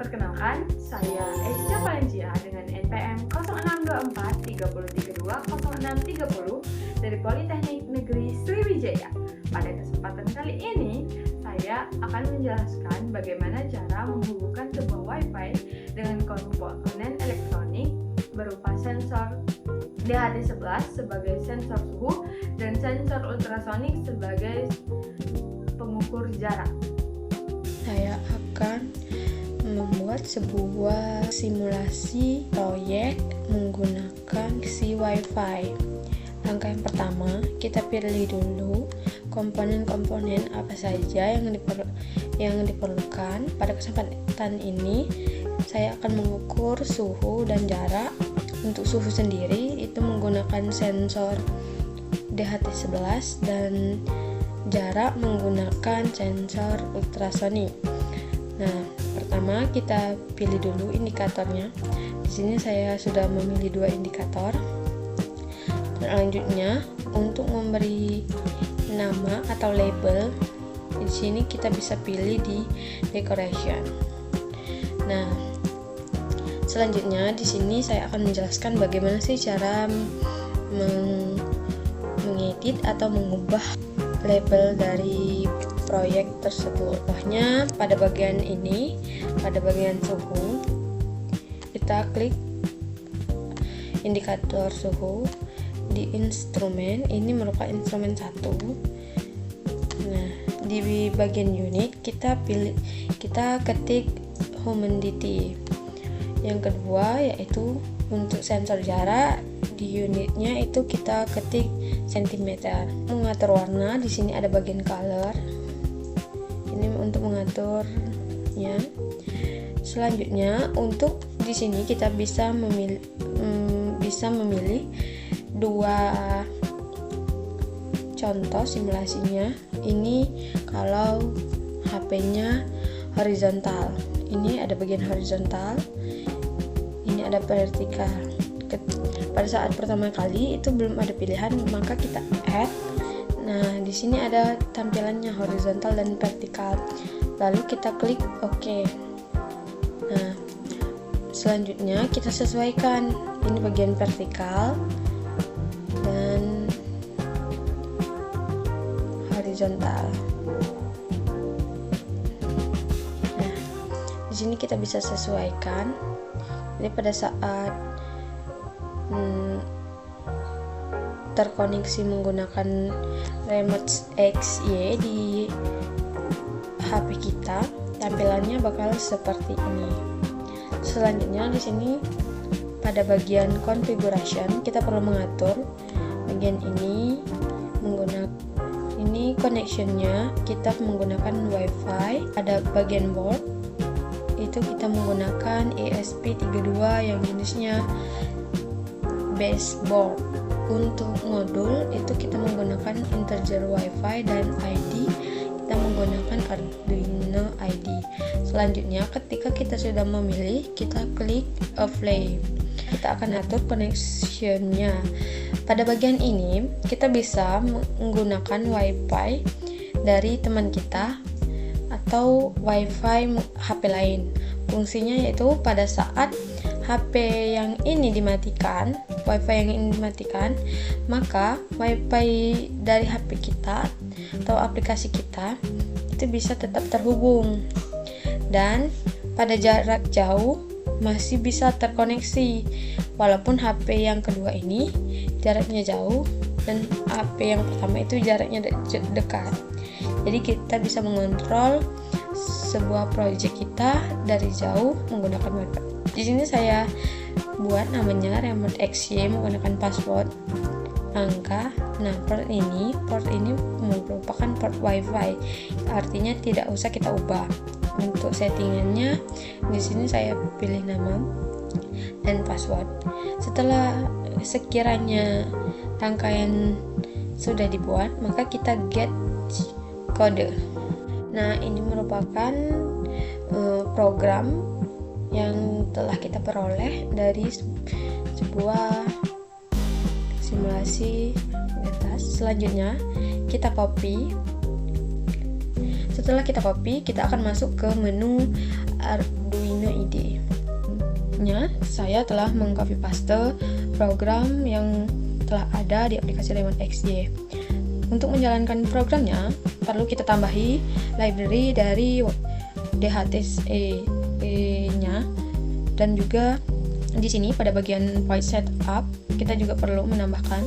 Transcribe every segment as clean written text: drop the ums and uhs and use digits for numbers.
Perkenalkan, saya Esca Valencia dengan NPM 0624 3032 0630 dari Politeknik Negeri Sriwijaya. Pada kesempatan kali ini, saya akan menjelaskan bagaimana cara menghubungkan sebuah Wi-Fi dengan komponen elektronik berupa sensor DHT11 sebagai sensor suhu dan sensor ultrasonik sebagai pengukur jarak. Saya akan membuat sebuah simulasi proyek menggunakan si Wi-Fi. Langkah yang pertama, kita pilih dulu komponen-komponen apa saja yang diperlukan. Pada kesempatan ini, saya akan mengukur suhu dan jarak. Untuk suhu sendiri itu menggunakan sensor DHT11 dan jarak menggunakan sensor ultrasonik. Nah, pertama kita pilih dulu indikatornya. Di sini saya sudah memilih 2 indikator. Selanjutnya, untuk memberi nama atau label, di sini kita bisa pilih di decoration. Nah, selanjutnya di sini saya akan menjelaskan bagaimana sih cara mengedit atau mengubah label dari proyek tersebut. Contohnya pada bagian ini, pada bagian suhu, kita klik indikator suhu di instrumen. Ini merupakan instrumen 1. Nah, di bagian unit kita ketik humidity. Yang kedua yaitu untuk sensor jarak, di unitnya itu kita ketik cm. Mengatur warna, di sini ada bagian color. Ini untuk mengaturnya. Selanjutnya, untuk di sini kita bisa memilih 2 contoh simulasinya. Ini kalau HP-nya horizontal. Ini ada bagian horizontal. Ini ada vertikal. Pada saat pertama kali itu belum ada pilihan, maka kita add. Nah, di sini ada tampilannya horizontal dan vertikal. Lalu kita klik OK. Nah, selanjutnya kita sesuaikan. Ini bagian vertikal dan horizontal. Nah, di sini kita bisa sesuaikan. Jadi pada saat terkoneksi menggunakan remote XY di HP kita, tampilannya bakal seperti ini. Selanjutnya di sini pada bagian configuration kita perlu mengatur bagian ini connectionnya kita menggunakan Wi-Fi. Ada bagian board itu kita menggunakan ESP32 yang jenisnya baseboard. Untuk modul itu kita menggunakan integer Wi-Fi dan ID kita menggunakan Arduino ID. Selanjutnya ketika kita sudah memilih, kita klik apply. Kita akan atur connectionnya. Pada bagian ini kita bisa menggunakan Wi-Fi dari teman kita atau Wi-Fi HP lain. Fungsinya yaitu pada saat HP yang ini dimatikan, Wi-Fi yang ini dimatikan, maka Wi-Fi dari HP kita atau aplikasi kita itu bisa tetap terhubung, dan pada jarak jauh masih bisa terkoneksi walaupun HP yang kedua ini jaraknya jauh dan HP yang pertama itu jaraknya dekat. Jadi kita bisa mengontrol sebuah proyek kita dari jauh menggunakan Wi-Fi. Di sini saya buat namanya remote XY menggunakan password angka. Nah, port ini merupakan port Wi-Fi. Artinya tidak usah kita ubah. Untuk settingannya di sini saya pilih nama dan password. Setelah sekiranya rangkaian sudah dibuat, maka kita get kode. Nah, ini merupakan program yang telah kita peroleh dari sebuah simulasi di atas. Selanjutnya kita copy. Setelah kita copy, kita akan masuk ke menu Arduino IDE nya saya telah mengcopy paste program yang telah ada di aplikasi Lemon XY. Untuk menjalankan programnya perlu kita tambahi library dari DHTSE-nya, dan juga di sini pada bagian point setup kita juga perlu menambahkan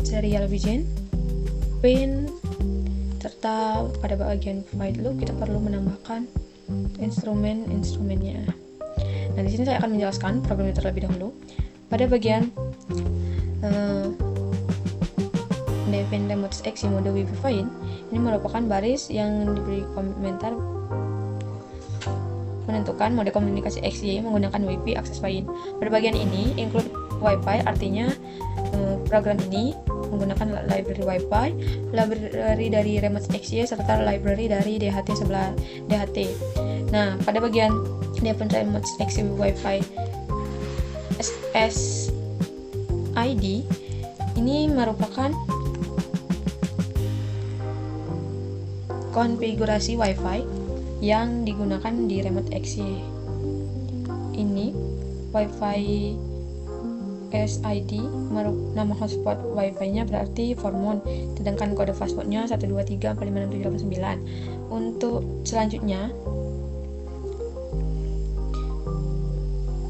serial begin, pin, serta pada bagian while loop kita perlu menambahkan instrumennya. Nah, di sini saya akan menjelaskan programnya terlebih dahulu. Pada bagian define remote XY mode WiFi find, ini merupakan baris yang diberi komentar menentukan mode komunikasi XY menggunakan WiFi akses find. Pada bagian ini include Wi-Fi, artinya program ini menggunakan library Wi-Fi, library dari remote XY, serta library dari DHT. Nah, pada bagian define remote XY Wi-Fi SSID, ini merupakan konfigurasi Wi-Fi yang digunakan di remote XY. Ini Wi-Fi SID, nama hotspot Wi-Fi-nya berarti Formon, sedangkan kode password-nya 123456789. Untuk selanjutnya,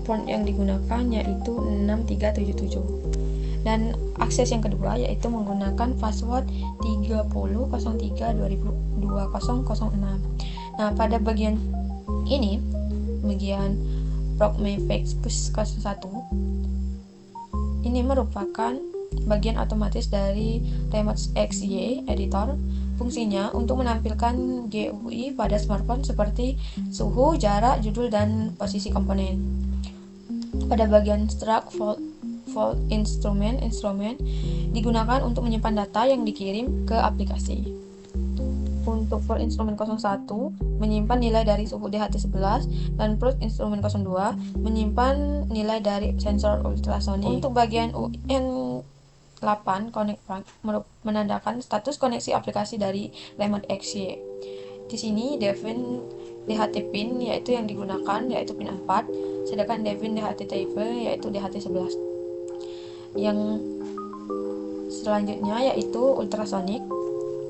port yang digunakan yaitu 6377. Dan akses yang kedua yaitu menggunakan password 30032006. Nah, pada bagian ini, bagian Proxmox Push 01, ini merupakan bagian otomatis dari Remote XY Editor. Fungsinya untuk menampilkan GUI pada smartphone seperti suhu, jarak, judul, dan posisi komponen. Pada bagian Struct Vault Instrument digunakan untuk menyimpan data yang dikirim ke aplikasi. Untuk Vault Instrument 01 menyimpan nilai dari suhu DHT11, dan Vault Instrument 02 menyimpan nilai dari sensor ultrasonic. Untuk bagian UN8 Connect menandakan status koneksi aplikasi dari Remote XY. Di sini define DHT pin yaitu yang digunakan yaitu pin 4, sedangkan define DHT type yaitu DHT11. Yang selanjutnya yaitu ultrasonic.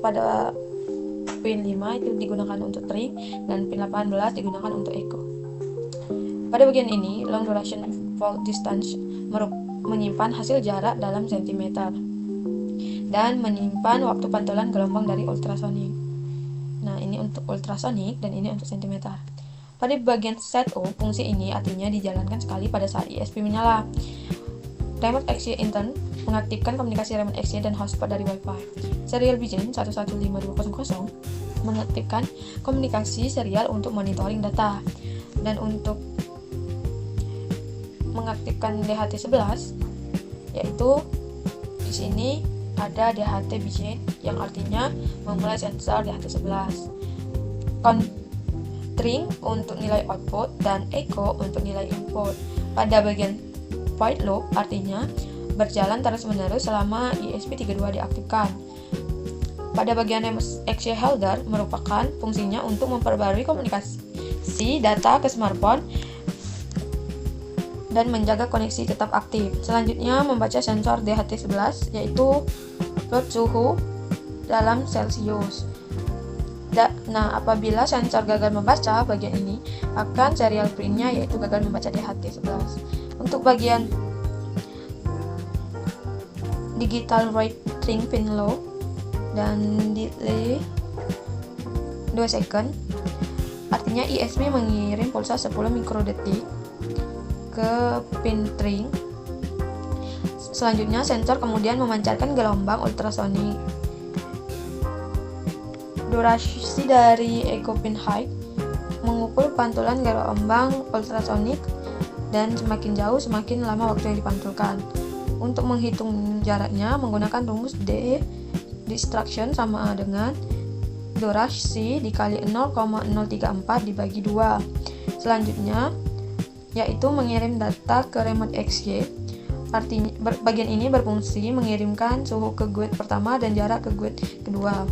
Pada pin 5 itu digunakan untuk trim, dan pin 18 digunakan untuk echo. Pada bagian ini, long duration fault distance menyimpan hasil jarak dalam sentimeter dan menyimpan waktu pantulan gelombang dari ultrasonic. Nah, ini untuk ultrasonic dan ini untuk sentimeter. Pada bagian setup, fungsi ini artinya dijalankan sekali pada saat ISP menyala. Remote XY intern mengaktifkan komunikasi remote XY dan hotspot dari Wi-Fi. Serial begin 115200 mengaktifkan komunikasi serial untuk monitoring data, dan untuk mengaktifkan DHT11 yaitu di sini ada DHT begin yang artinya memulai sensor DHT11. String untuk nilai output dan echo untuk nilai input. Pada bagian void loop artinya berjalan terus-menerus selama ESP32 diaktifkan. Pada bagian XY Helder merupakan fungsinya untuk memperbarui komunikasi data ke smartphone dan menjaga koneksi tetap aktif. Selanjutnya membaca sensor DHT11 yaitu plot suhu dalam Celsius. Nah, apabila sensor gagal membaca bagian ini, akan serial print-nya yaitu gagal membaca DHT11. Untuk bagian digital writing pin low dan delay 2 second, artinya ISP mengirim pulsa 10 mikrodetik ke pin string. Selanjutnya sensor kemudian memancarkan gelombang ultrasonik. Durasi dari echo pin height mengukur pantulan gelombang ultrasonik, dan semakin jauh semakin lama waktu yang dipantulkan. Untuk menghitung jaraknya menggunakan rumus D distraction sama dengan durasi dikali 0,034 dibagi 2. Selanjutnya yaitu mengirim data ke remote XY. Artinya bagian ini berfungsi mengirimkan suhu ke gate pertama dan jarak ke gate kedua.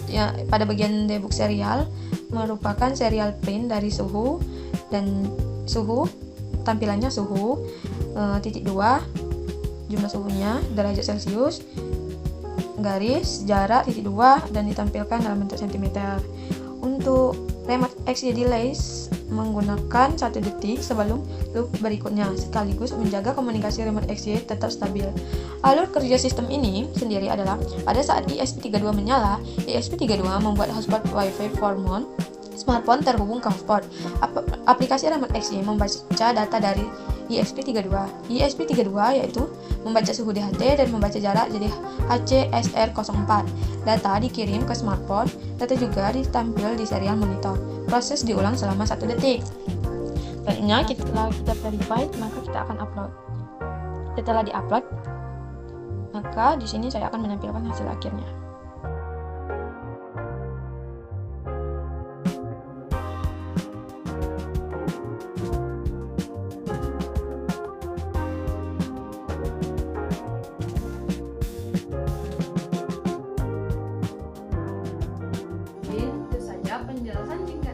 Ya, pada bagian debug serial merupakan serial print dari suhu dan suhu, tampilannya suhu, titik 2 jumlah suhunya, derajat Celcius, garis, jarak, titik 2, dan ditampilkan dalam bentuk cm. Untuk remote XY delays menggunakan 1 detik sebelum loop berikutnya, sekaligus menjaga komunikasi remote XY tetap stabil. Alur kerja sistem ini sendiri adalah pada saat ESP32 menyala, ESP32 membuat hotspot Wi-Fi smartphone terhubung ke hotspot. Aplikasi remote XY membaca data dari ESP32. ESP32 yaitu membaca suhu DHT dan membaca jarak jadi HCSR04. Data dikirim ke smartphone, data juga ditampil di serial monitor. Proses diulang selama 1 detik. Selanjutnya, setelah kita verified, maka kita akan upload. Setelah di-upload, maka di sini saya akan menampilkan hasil akhirnya. Itu saja penjelasan singkat